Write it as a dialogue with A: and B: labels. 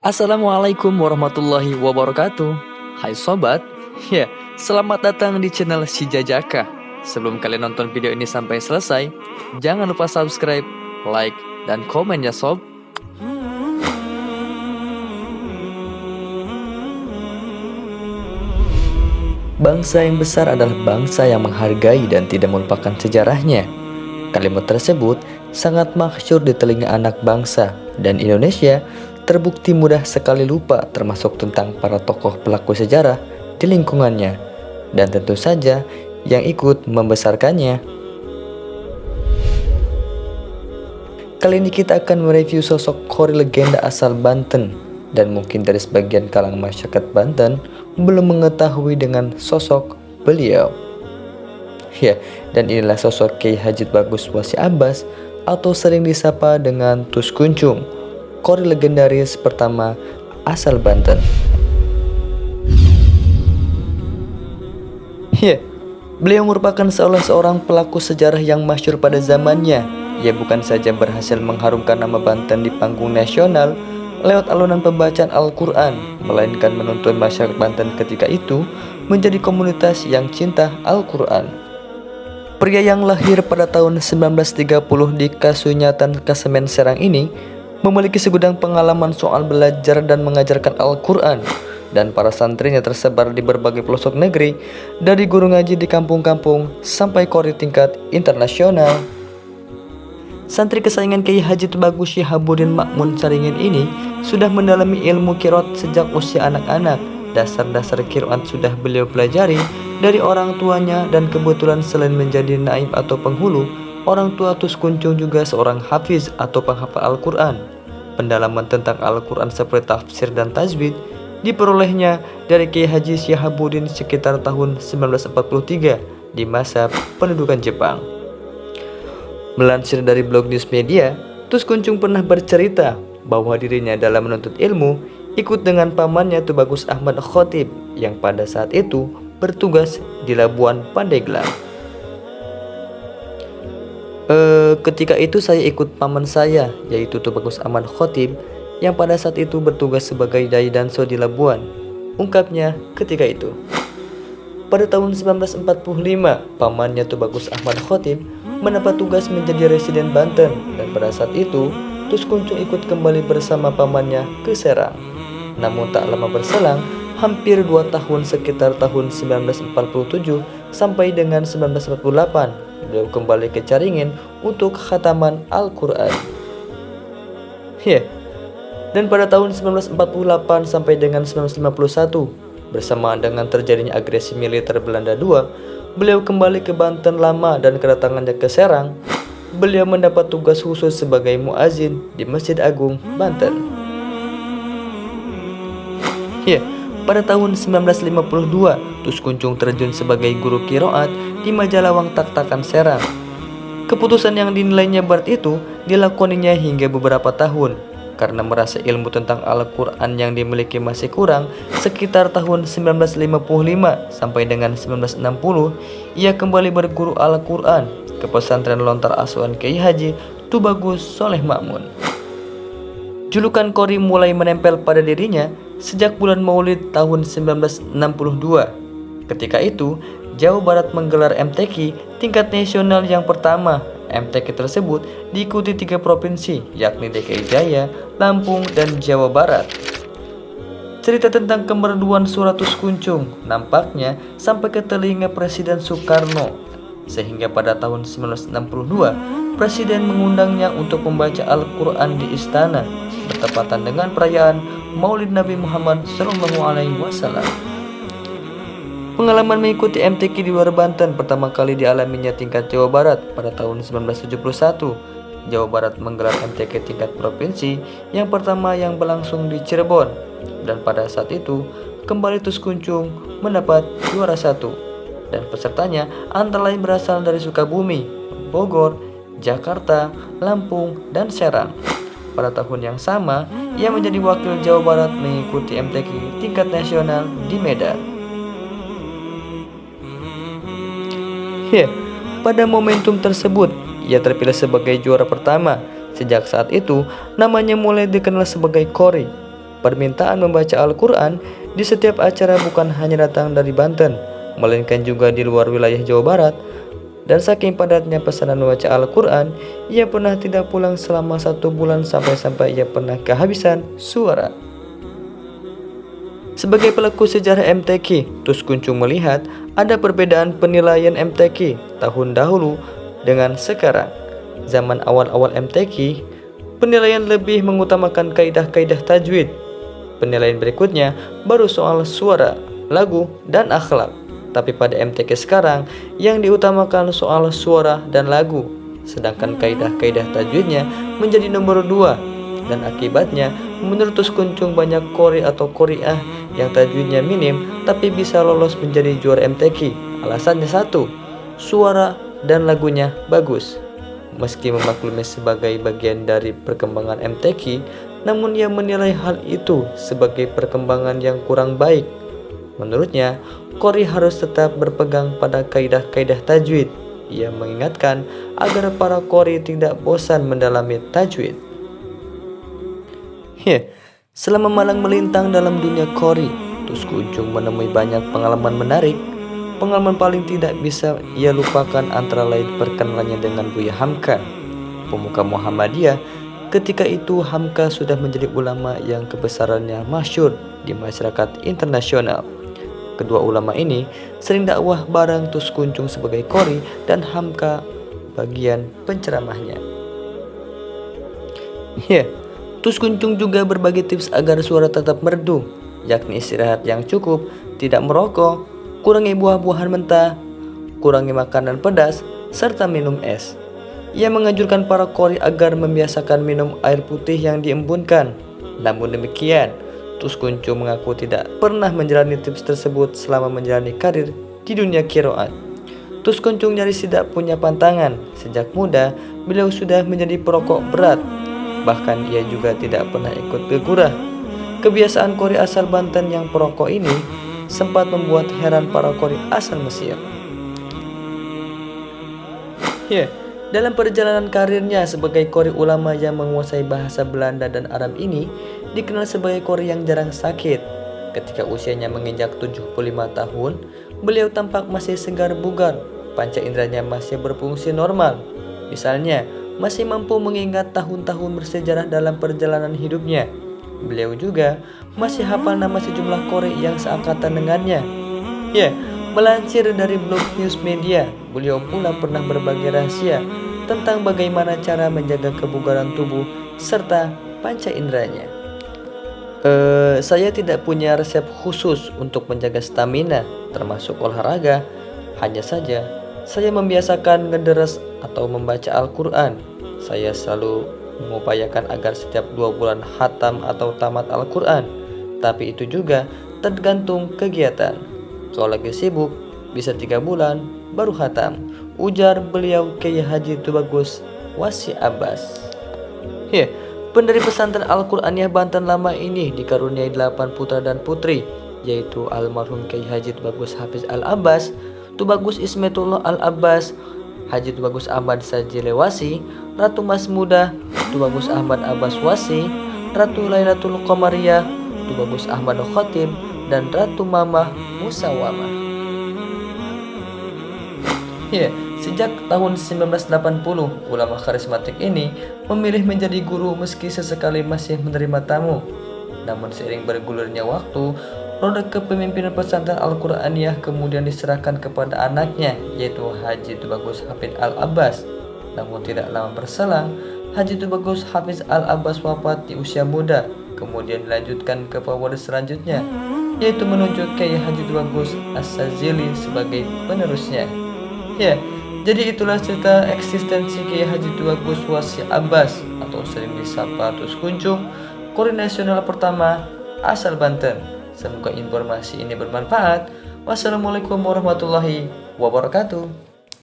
A: Assalamualaikum warahmatullahi wabarakatuh. Hai sobat, selamat datang di channel Si Jajaka. Sebelum kalian nonton video ini sampai selesai, jangan lupa subscribe, like, dan komen ya sob. Bangsa yang besar adalah bangsa yang menghargai dan tidak melupakan sejarahnya. Kalimat tersebut sangat masyhur di telinga anak bangsa, dan Indonesia terbukti mudah sekali lupa termasuk tentang para tokoh pelaku sejarah di lingkungannya, dan tentu saja yang ikut membesarkannya. Kali ini kita akan mereview sosok Qori legenda asal Banten, dan mungkin dari sebagian kalangan masyarakat Banten belum mengetahui dengan sosok beliau. Dan inilah sosok Kiai Haji Bagus Wasi Abbas atau sering disapa dengan Tus Kuncung, Qori legendaris pertama asal Banten. Beliau merupakan salah seorang pelaku sejarah yang masyhur pada zamannya. Ia bukan saja berhasil mengharumkan nama Banten di panggung nasional lewat alunan pembacaan Al-Quran, melainkan menuntun masyarakat Banten ketika itu menjadi komunitas yang cinta Al-Quran. Pria yang lahir pada tahun 1930 di Kasunyatan, Kasemen, Serang ini memiliki segudang pengalaman soal belajar dan mengajarkan Al-Quran, dan para santrinya tersebar di berbagai pelosok negeri, dari guru ngaji di kampung-kampung sampai qori tingkat internasional. Santri kesayangan Kiai Haji Bagus Syihabuddin Makmun Caringin ini sudah mendalami ilmu qiraat sejak usia anak-anak. Dasar-dasar qiraat sudah beliau pelajari dari orang tuanya, dan kebetulan selain menjadi naib atau penghulu, orang tua Tus Kuncung juga seorang hafiz atau penghafal Al-Quran. Pendalaman tentang Al-Quran seperti tafsir dan tajwid diperolehnya dari Kiai Haji Syihabuddin sekitar tahun 1943 di masa pendudukan Jepang. Melansir dari blog News Media, Tus Kuncung pernah bercerita bahwa dirinya dalam menuntut ilmu ikut dengan pamannya Tubagus Ahmad Khotib yang pada saat itu bertugas di Labuan Pandeglang. Ketika itu saya ikut paman saya, yaitu Tubagus Ahmad Khotib, yang pada saat itu bertugas sebagai dai danso di Labuan, ungkapnya ketika itu. Pada tahun 1945, pamannya Tubagus Ahmad Khotib mendapat tugas menjadi residen Banten, dan pada saat itu Tus Kuncung ikut kembali bersama pamannya ke Serang. Namun tak lama berselang, hampir 2 tahun sekitar tahun 1947 sampai dengan 1948, beliau kembali ke Caringin untuk khataman Al-Quran. Dan pada tahun 1948 sampai dengan 1951, bersamaan dengan terjadinya agresi militer Belanda II, beliau kembali ke Banten lama, dan kedatangannya ke Serang, beliau mendapat tugas khusus sebagai muazin di Masjid Agung Banten. Pada tahun 1952, Tus Kuncung terjun sebagai guru qiraat di Majalawang Tak-Takan Serang. Keputusan yang dinilainya berat itu dilakoninya hingga beberapa tahun, karena merasa ilmu tentang Al-Quran yang dimiliki masih kurang. Sekitar tahun 1955 sampai dengan 1960, ia kembali berguru Al-Quran ke pesantren lontar asuhan Kiai Haji Tubagus Soleh Makmun. Julukan Qori mulai menempel pada dirinya sejak bulan Maulid tahun 1962. Ketika itu, Jawa Barat menggelar MTQ tingkat nasional yang pertama. MTQ tersebut diikuti 3 provinsi, yakni DKI Jaya, Lampung, dan Jawa Barat. Cerita tentang kemerduan surat Tus Kuncung nampaknya sampai ke telinga Presiden Soekarno, sehingga pada tahun 1962 Presiden mengundangnya untuk membaca Al-Quran di istana, bertepatan dengan perayaan Maulid Nabi Muhammad SAW. Pengalaman mengikuti MTQ di luar Banten pertama kali dialaminya tingkat Jawa Barat pada tahun 1971. Jawa Barat menggelar MTQ tingkat provinsi yang pertama yang berlangsung di Cirebon, dan pada saat itu kembali Tus Kuncung mendapat juara 1, dan pesertanya antara lain berasal dari Sukabumi, Bogor, Jakarta, Lampung, dan Serang. Pada tahun yang sama, ia menjadi wakil Jawa Barat mengikuti MTQ tingkat nasional di Medan. Pada momentum tersebut, ia terpilih sebagai juara pertama. Sejak saat itu, namanya mulai dikenal sebagai Qori. Permintaan membaca Al-Quran di setiap acara bukan hanya datang dari Banten, melainkan juga di luar wilayah Jawa Barat. Dan saking padatnya pesanan membaca Al-Quran, ia pernah tidak pulang selama 1 bulan sampai-sampai ia pernah kehabisan suara. Sebagai pelaku sejarah MTQ, Tus Kuncung melihat ada perbedaan penilaian MTQ tahun dahulu dengan sekarang. Zaman awal-awal MTQ, penilaian lebih mengutamakan kaidah-kaidah tajwid. Penilaian berikutnya baru soal suara, lagu, dan akhlak. Tapi pada MTQ sekarang, yang diutamakan soal suara dan lagu, sedangkan kaidah-kaidah tajwidnya menjadi nomor 2. Dan akibatnya, menurut Tus Kuncung banyak qori atau qori'ah yang tajwidnya minim tapi bisa lolos menjadi juara MTQ. Alasannya satu, suara dan lagunya bagus. Meski memaklumi sebagai bagian dari perkembangan MTQ, namun ia menilai hal itu sebagai perkembangan yang kurang baik. Menurutnya, qori harus tetap berpegang pada kaidah-kaidah tajwid. Ia mengingatkan agar para qori tidak bosan mendalami tajwid. Selama malang melintang dalam dunia qori, Tus Kuncung menemui banyak pengalaman menarik. Pengalaman paling tidak bisa ia lupakan antara lain perkenalannya dengan Buya Hamka, pemuka Muhammadiyah. Ketika itu Hamka sudah menjadi ulama yang kebesarannya masyhur di masyarakat internasional. Kedua ulama ini sering dakwah bareng Tus Kuncung sebagai qori dan Hamka bagian penceramahnya. Tus Kuncung juga berbagi tips agar suara tetap merdu, yakni istirahat yang cukup, tidak merokok, kurangi buah-buahan mentah, kurangi makanan pedas, serta minum es. Ia menganjurkan para qori agar membiasakan minum air putih yang diembunkan. Namun demikian, Tus Kuncung mengaku tidak pernah menjalani tips tersebut selama menjalani karir di dunia qiraat. Tus Kuncung nyaris tidak punya pantangan. Sejak muda, beliau sudah menjadi perokok berat. Bahkan ia juga tidak pernah ikut gegurah. Kebiasaan qori asal Banten yang perokok ini sempat membuat heran para qori asal Mesir. Dalam perjalanan karirnya sebagai qori ulama yang menguasai bahasa Belanda dan Arab ini, dikenal sebagai qori yang jarang sakit. Ketika usianya menginjak 75 tahun, beliau tampak masih segar bugar, panca inderanya masih berfungsi normal. Misalnya, masih mampu mengingat tahun-tahun bersejarah dalam perjalanan hidupnya. Beliau juga masih hafal nama sejumlah qori yang seangkatan dengannya. Melansir dari blog News Media, beliau pula pernah berbagi rahasia tentang bagaimana cara menjaga kebugaran tubuh serta panca inderanya. Saya tidak punya resep khusus untuk menjaga stamina, termasuk olahraga. Hanya saja, saya membiasakan ngederes atau membaca Al-Quran. Saya selalu mengupayakan agar setiap 2 bulan khatam atau tamat Al-Quran. Tapi itu juga tergantung kegiatan. Kalau lagi sibuk, bisa 3 bulan baru khatam, ujar beliau Kiai Haji Tubagus Wasi Abbas. Pendiri pesantren Al-Quraniyah Banten lama ini dikaruniai 8 putra dan putri, yaitu almarhum Kiai Haji Tubagus Hafiz Al-Abbas, Tubagus Ismetullah Al-Abbas, Haji Tubagus Ahmad Sajile Wasi, Ratu Mas Muda Tubagus Ahmad Abbas Wasi, Ratu Lailatul Qamariyah Tubagus Ahmad Khatib, dan Ratu Mamah Musawamah. Sejak tahun 1980, ulama karismatik ini memilih menjadi guru meski sesekali masih menerima tamu. Namun seiring bergulirnya waktu, roda kepemimpinan pesantren Al-Quraniyah kemudian diserahkan kepada anaknya, yaitu Haji Tubagus Hafiz Al-Abbas. Namun tidak lama berselang, Haji Tubagus Hafiz Al-Abbas wafat di usia muda. Kemudian dilanjutkan ke pewaris selanjutnya, yaitu menunjuk Kiai Haji Tubagus As-Sazili sebagai penerusnya. Jadi itulah cerita eksistensi Kiai Haji Tubagus Wasi Abbas atau sering disapa Tus Kuncung, qori nasional pertama asal Banten. Semoga informasi ini bermanfaat. Wassalamualaikum warahmatullahi wabarakatuh.